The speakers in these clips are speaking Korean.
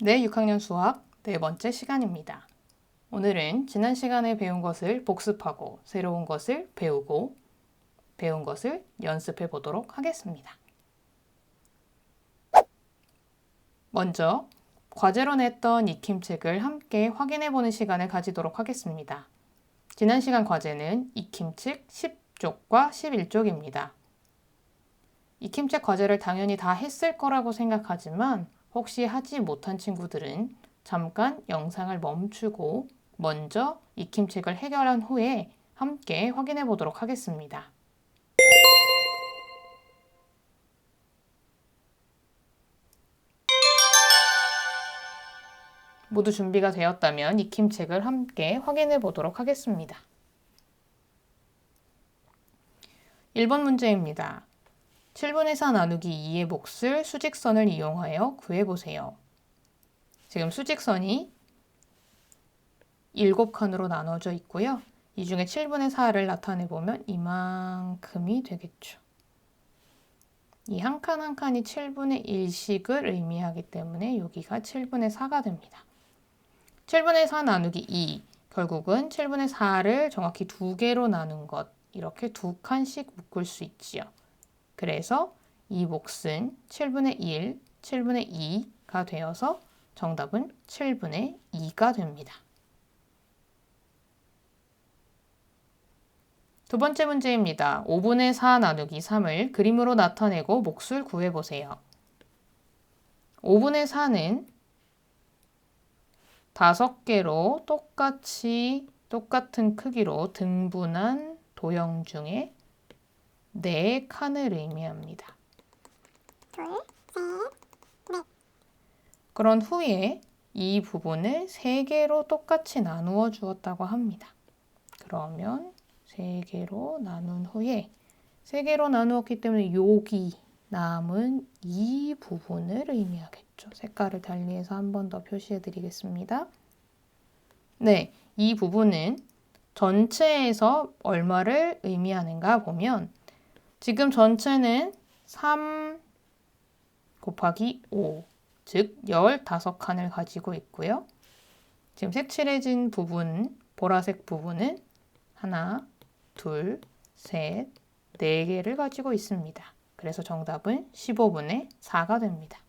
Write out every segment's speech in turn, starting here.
네, 6학년 수학 네 번째 시간입니다. 오늘은 지난 시간에 배운 것을 복습하고 새로운 것을 배우고 배운 것을 연습해 보도록 하겠습니다. 먼저 과제로 냈던 익힘책을 함께 확인해 보는 시간을 가지도록 하겠습니다. 지난 시간 과제는 익힘책 10쪽과 11쪽입니다. 익힘책 과제를 당연히 다 했을 거라고 생각하지만 혹시 하지 못한 친구들은 잠깐 영상을 멈추고 먼저 익힘책을 해결한 후에 함께 확인해 보도록 하겠습니다. 모두 준비가 되었다면 익힘책을 함께 확인해 보도록 하겠습니다. 1번 문제입니다. 7분의 4 나누기 2의 몫을 수직선을 이용하여 구해보세요. 지금 수직선이 7칸으로 나눠져 있고요. 이 중에 7분의 4를 나타내보면 이만큼이 되겠죠. 이 한 칸 한 칸이 7분의 1씩을 의미하기 때문에 여기가 7분의 4가 됩니다. 7분의 4 나누기 2, 결국은 7분의 4를 정확히 2개로 나눈 것, 이렇게 2칸씩 묶을 수 있지요. 그래서 이 몫은 7분의 1, 7분의 2가 되어서 정답은 7분의 2가 됩니다. 두 번째 문제입니다. 5분의 4 나누기 3을 그림으로 나타내고 몫을 구해보세요. 5분의 4는 5개로 똑같은 크기로 등분한 도형 중에 4칸을 의미합니다. 그런 후에 이 부분을 3개로 똑같이 나누어 주었다고 합니다. 그러면 3개로 나눈 후에 3개로 나누었기 때문에 여기 남은 이 부분을 의미하겠죠. 색깔을 달리해서 한 번 더 표시해 드리겠습니다. 네, 이 부분은 전체에서 얼마를 의미하는가 보면 지금 전체는 3 곱하기 5, 즉 15칸을 가지고 있고요. 지금 색칠해진 부분, 보라색 부분은 하나, 둘, 셋, 4개를 가지고 있습니다. 그래서 정답은 15분의 4가 됩니다.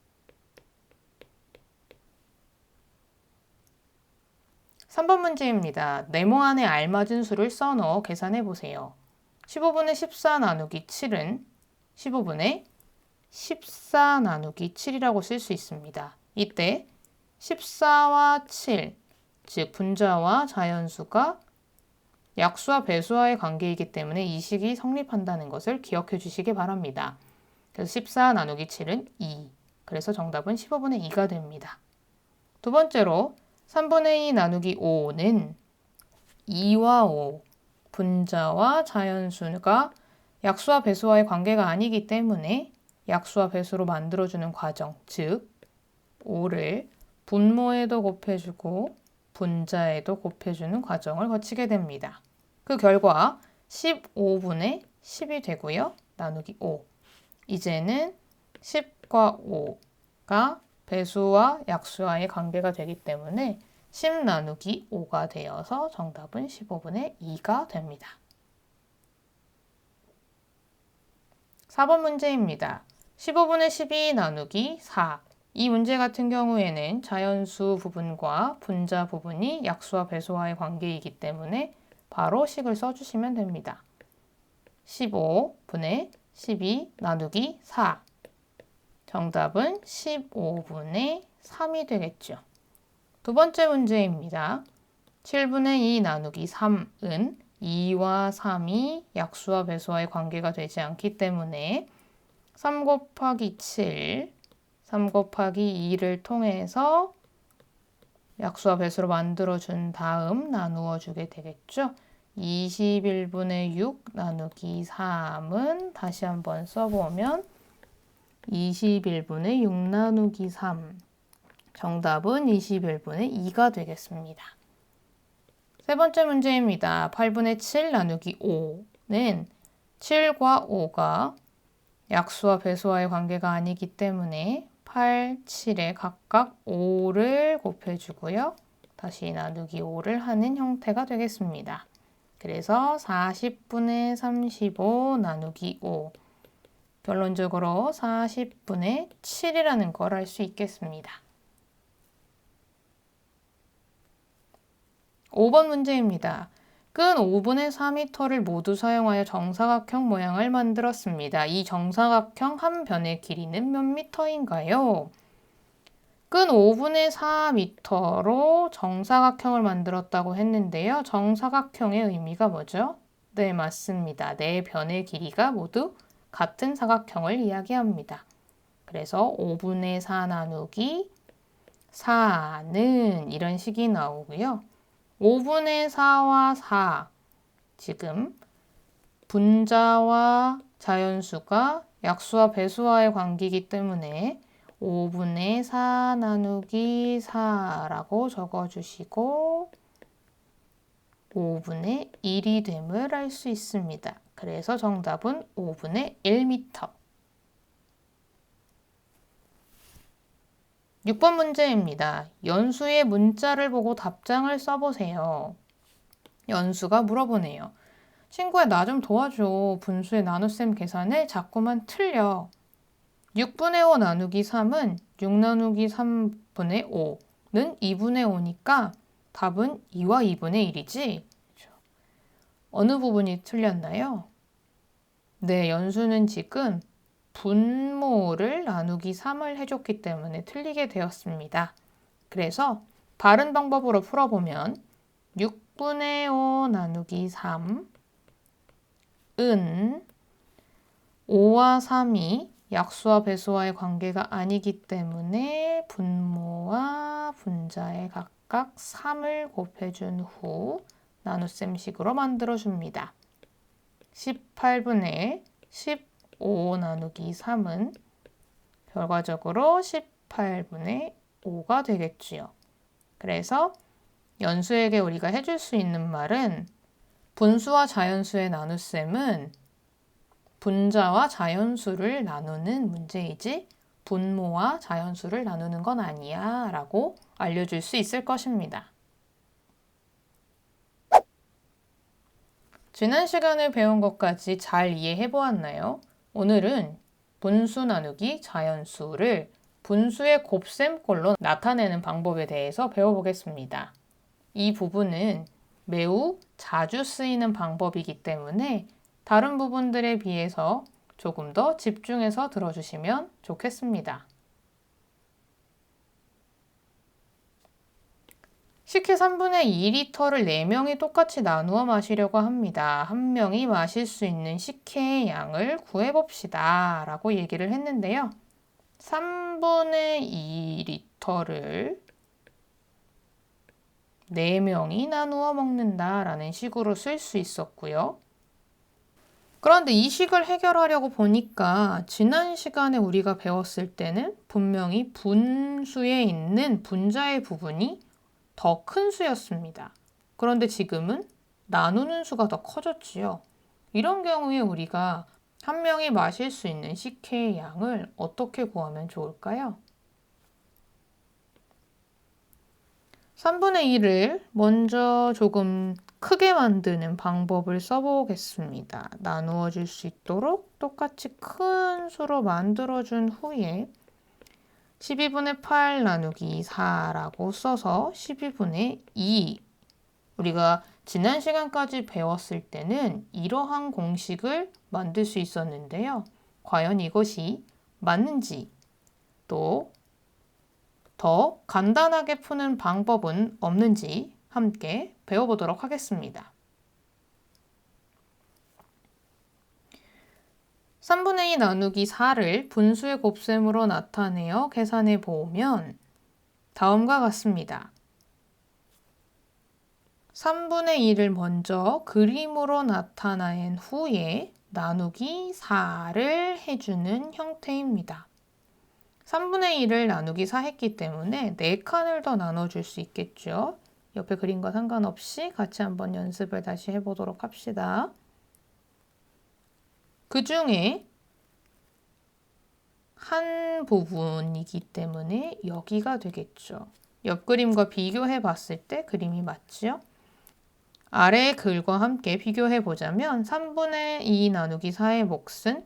3번 문제입니다. 네모 안에 알맞은 수를 써넣어 계산해 보세요. 15분의 14 나누기 7은 15분의 14 나누기 7이라고 쓸 수 있습니다. 이때 14와 7, 즉 분자와 자연수가 약수와 배수와의 관계이기 때문에 이 식이 성립한다는 것을 기억해 주시기 바랍니다. 그래서 14 나누기 7은 2. 그래서 정답은 15분의 2가 됩니다. 두 번째로 3분의 2 나누기 5는 2와 5, 분자와 자연수가 약수와 배수와의 관계가 아니기 때문에 약수와 배수로 만들어주는 과정, 즉 5를 분모에도 곱해주고 분자에도 곱해주는 과정을 거치게 됩니다. 그 결과 15분의 10이 되고요. 나누기 5. 이제는 10과 5가 배수와 약수와의 관계가 되기 때문에 10 나누기 5가 되어서 정답은 15분의 2가 됩니다. 4번 문제입니다. 15분의 12 나누기 4. 이 문제 같은 경우에는 자연수 부분과 분자 부분이 약수와 배수와의 관계이기 때문에 바로 식을 써주시면 됩니다. 15분의 12 나누기 4. 정답은 15분의 3이 되겠죠. 두 번째 문제입니다. 7분의 2 나누기 3은 2와 3이 약수와 배수와의 관계가 되지 않기 때문에 3 곱하기 7, 3 곱하기 2를 통해서 약수와 배수로 만들어준 다음 나누어 주게 되겠죠. 21분의 6 나누기 3은 다시 한번 써보면 21분의 6 나누기 3. 정답은 21분의 2가 되겠습니다. 세 번째 문제입니다. 8분의 7 나누기 5는 7과 5가 약수와 배수와의 관계가 아니기 때문에 8, 7에 각각 5를 곱해주고요. 다시 나누기 5를 하는 형태가 되겠습니다. 그래서 40분의 35 나누기 5. 결론적으로 40분의 7이라는 걸 알 수 있겠습니다. 5번 문제입니다. 근 5분의 4m를 모두 사용하여 정사각형 모양을 만들었습니다. 이 정사각형 한 변의 길이는 몇 미터인가요? 근 5분의 4m로 정사각형을 만들었다고 했는데요. 정사각형의 의미가 뭐죠? 네, 맞습니다. 네 변의 길이가 모두 같은 사각형을 이야기합니다. 그래서 5분의 4 나누기 4는 이런 식이 나오고요. 5분의 4와 4, 지금 분자와 자연수가 약수와 배수와의 관계이기 때문에 5분의 4 나누기 4라고 적어주시고 5분의 1이 됨을 알 수 있습니다. 그래서 정답은 5분의 1m. 6번 문제입니다. 연수의 문자를 보고 답장을 써보세요. 연수가 물어보네요. 친구야, 나 좀 도와줘. 분수의 나눗셈 계산을 자꾸만 틀려. 6분의 5 나누기 3은 6 나누기 3분의 5는 2분의 5니까 답은 2와 2분의 1이지? 어느 부분이 틀렸나요? 네, 연수는 지금 분모를 나누기 3을 해줬기 때문에 틀리게 되었습니다. 그래서 바른 방법으로 풀어보면 6분의 5 나누기 3은 5와 3이 약수와 배수와의 관계가 아니기 때문에 분모와 분자에 각각 3을 곱해준 후 나눗셈식으로 만들어줍니다. 18분의 15 나누기 3은 결과적으로 18분의 5가 되겠지요. 그래서 연수에게 우리가 해줄 수 있는 말은 분수와 자연수의 나눗셈은 분자와 자연수를 나누는 문제이지 분모와 자연수를 나누는 건 아니야 라고 알려줄 수 있을 것입니다. 지난 시간에 배운 것까지 잘 이해해 보았나요? 오늘은 분수 나누기 자연수를 분수의 곱셈꼴로 나타내는 방법에 대해서 배워보겠습니다. 이 부분은 매우 자주 쓰이는 방법이기 때문에 다른 부분들에 비해서 조금 더 집중해서 들어주시면 좋겠습니다. 식혜 3분의 2리터를 4명이 똑같이 나누어 마시려고 합니다. 한 명이 마실 수 있는 식혜의 양을 구해봅시다. 라고 얘기를 했는데요. 3분의 2리터를 4명이 나누어 먹는다 라는 식으로 쓸 수 있었고요. 그런데 이 식을 해결하려고 보니까 지난 시간에 우리가 배웠을 때는 분명히 분수에 있는 분자의 부분이 더 큰 수였습니다. 그런데 지금은 나누는 수가 더 커졌지요. 이런 경우에 우리가 한 명이 마실 수 있는 식혜의 양을 어떻게 구하면 좋을까요? 3분의 1을 먼저 조금 크게 만드는 방법을 써보겠습니다. 나누어 줄 수 있도록 똑같이 큰 수로 만들어준 후에 12분의 8 나누기 4라고 써서 12분의 2. 우리가 지난 시간까지 배웠을 때는 이러한 공식을 만들 수 있었는데요. 과연 이것이 맞는지 또 더 간단하게 푸는 방법은 없는지 함께 배워보도록 하겠습니다. 3분의 2 나누기 4를 분수의 곱셈으로 나타내어 계산해 보면 다음과 같습니다. 3분의 2를 먼저 그림으로 나타낸 후에 나누기 4를 해주는 형태입니다. 3분의 1을 나누기 4 했기 때문에 4칸을 더 나눠줄 수 있겠죠. 옆에 그림과 상관없이 같이 한번 연습을 다시 해보도록 합시다. 그 중에 한 부분이기 때문에 여기가 되겠죠. 옆 그림과 비교해 봤을 때 그림이 맞지요? 아래 글과 함께 비교해 보자면 3분의 2 나누기 4의 몫은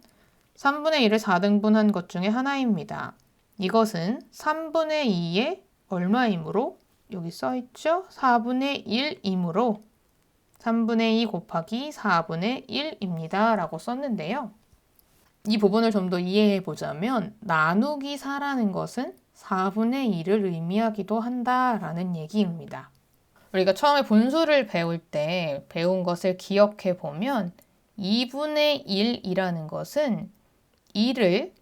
3분의 1을 4등분한 것 중에 하나입니다. 이것은 3분의 2의 얼마이므로 여기 써있죠? 4분의 1이므로 3분의 2 곱하기 4분의 1입니다. 라고 썼는데요. 이 부분을 좀 더 이해해 보자면 나누기 4라는 것은 4분의 1을 의미하기도 한다라는 얘기입니다. 우리가 처음에 분수를 배울 때 배운 것을 기억해 보면 2분의 1이라는 것은 2를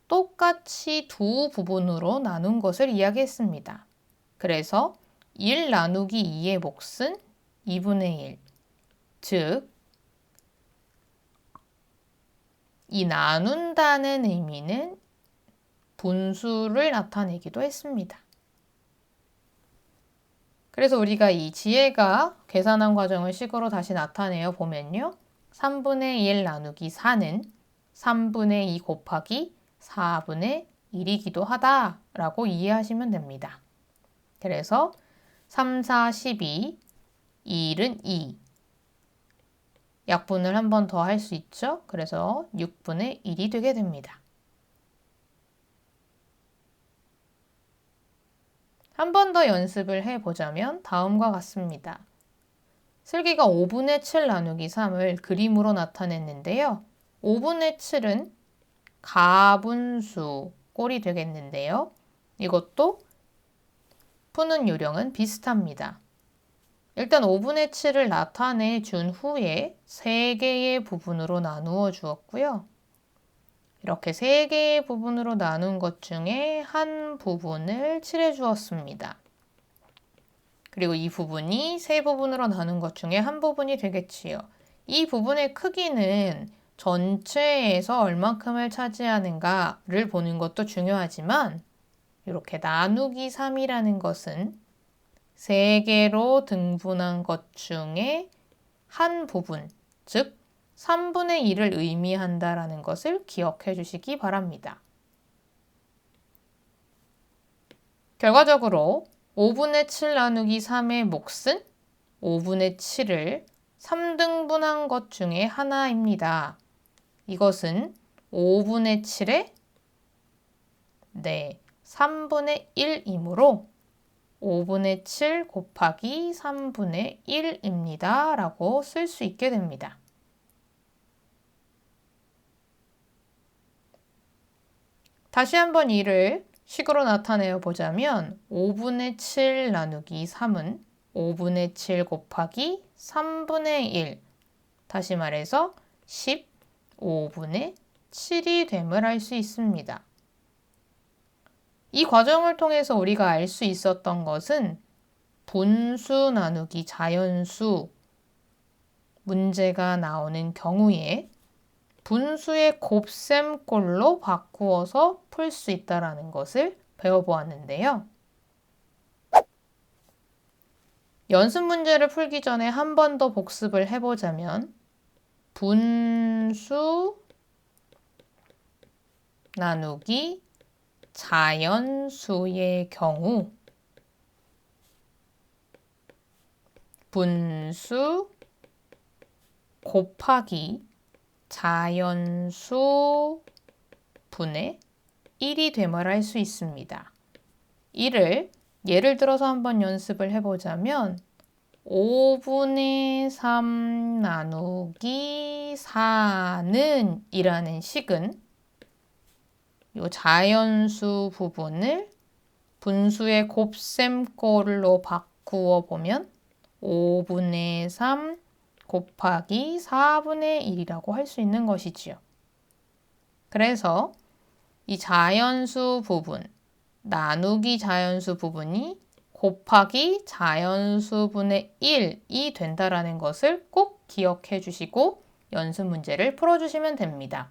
똑같이 두 부분으로 나눈 것을 이야기했습니다. 그래서 1 나누기 2의 몫은 2분의 1, 즉 이 나눈다는 의미는 분수를 나타내기도 했습니다. 그래서 우리가 이 지혜가 계산한 과정을 식으로 다시 나타내어 보면요. 3분의 1 나누기 4는 3분의 2 곱하기 4분의 1이기도 하다라고 이해하시면 됩니다. 그래서 3, 4, 12, 1은 2. 약분을 한 번 더 할 수 있죠. 그래서 6분의 1이 되게 됩니다. 한 번 더 연습을 해보자면 다음과 같습니다. 슬기가 5분의 7 나누기 3을 그림으로 나타냈는데요. 5분의 7은 가분수 꼴이 되겠는데요. 이것도 푸는 요령은 비슷합니다. 일단 5분의 7을 나타내 준 후에 3개의 부분으로 나누어 주었고요. 이렇게 3개의 부분으로 나눈 것 중에 한 부분을 칠해 주었습니다. 그리고 이 부분이 세 부분으로 나눈 것 중에 한 부분이 되겠지요. 이 부분의 크기는 전체에서 얼만큼을 차지하는가를 보는 것도 중요하지만 이렇게 나누기 3이라는 것은 3개로 등분한 것 중에 한 부분, 즉 3분의 1을 의미한다라는 것을 기억해 주시기 바랍니다. 결과적으로 5분의 7 나누기 3의 몫은 5분의 7을 3등분한 것 중에 하나입니다. 이것은 5분의 7의 3분의 1이므로 5분의 7 곱하기 3분의 1입니다. 라고 쓸 수 있게 됩니다. 다시 한번 이를 식으로 나타내어 보자면 5분의 7 나누기 3은 5분의 7 곱하기 3분의 1, 다시 말해서 15분의 7이 됨을 알 수 있습니다. 이 과정을 통해서 우리가 알 수 있었던 것은 분수 나누기 자연수 문제가 나오는 경우에 분수의 곱셈꼴로 바꾸어서 풀 수 있다는 것을 배워보았는데요. 연습 문제를 풀기 전에 한 번 더 복습을 해보자면 분수 나누기 자연수의 경우 분수 곱하기 자연수 분의 1이 됨을 알 수 있습니다. 이를 예를 들어서 한번 연습을 해보자면 5분의 3 나누기 4는 이라는 식은 이 자연수 부분을 분수의 곱셈꼴로 바꾸어 보면 5분의 3 곱하기 4분의 1이라고 할 수 있는 것이지요. 그래서 이 자연수 부분, 나누기 자연수 부분이 곱하기 자연수분의 1이 된다는 것을 꼭 기억해 주시고 연습 문제를 풀어주시면 됩니다.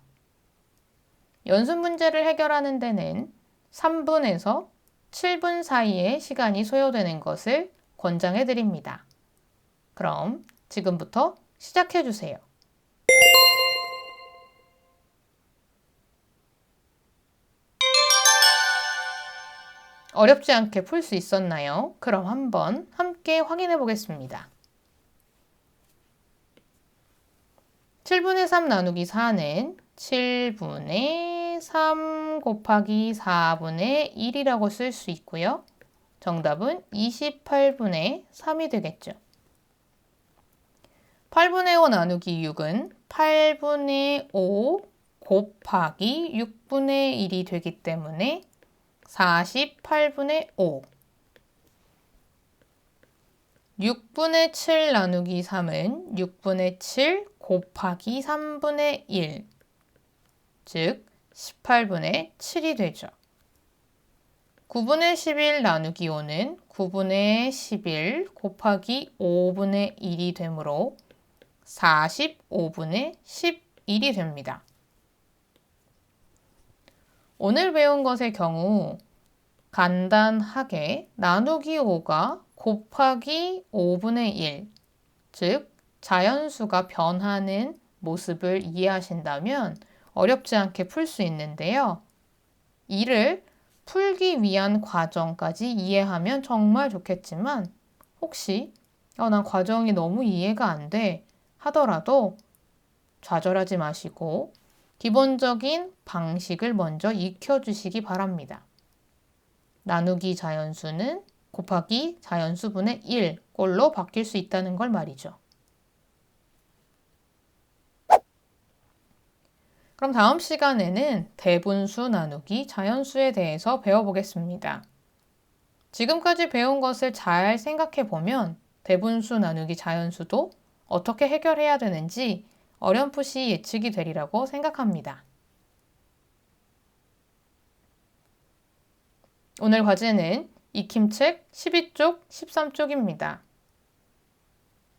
연습 문제를 해결하는 데는 3분에서 7분 사이의 시간이 소요되는 것을 권장해 드립니다. 그럼 지금부터 시작해 주세요. 어렵지 않게 풀 수 있었나요? 그럼 한번 함께 확인해 보겠습니다. 7분의 3 나누기 4는 7분의 3 곱하기 4분의 1이라고 쓸 수 있고요. 정답은 28분의 3이 되겠죠. 8분의 5 나누기 6은 8분의 5 곱하기 6분의 1이 되기 때문에 48분의 5. 6분의 7 나누기 3은 6분의 7 곱하기 3분의 1, 즉 18분의 7이 되죠. 9분의 11 나누기 5는 9분의 11 곱하기 5분의 1이 되므로 45분의 11이 됩니다. 오늘 배운 것의 경우 간단하게 나누기 5가 곱하기 5분의 1, 즉 자연수가 변하는 모습을 이해하신다면 어렵지 않게 풀 수 있는데요. 이를 풀기 위한 과정까지 이해하면 정말 좋겠지만 혹시 난 과정이 너무 이해가 안 돼 하더라도 좌절하지 마시고 기본적인 방식을 먼저 익혀주시기 바랍니다. 나누기 자연수는 곱하기 자연수분의 1 꼴로 바뀔 수 있다는 걸 말이죠. 그럼 다음 시간에는 대분수 나누기 자연수에 대해서 배워보겠습니다. 지금까지 배운 것을 잘 생각해 보면 대분수 나누기 자연수도 어떻게 해결해야 되는지 어렴풋이 예측이 되리라고 생각합니다. 오늘 과제는 익힘책 12쪽, 13쪽입니다.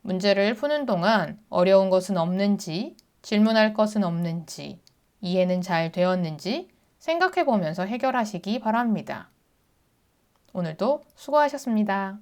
문제를 푸는 동안 어려운 것은 없는지, 질문할 것은 없는지, 이해는 잘 되었는지 생각해 보면서 해결하시기 바랍니다. 오늘도 수고하셨습니다.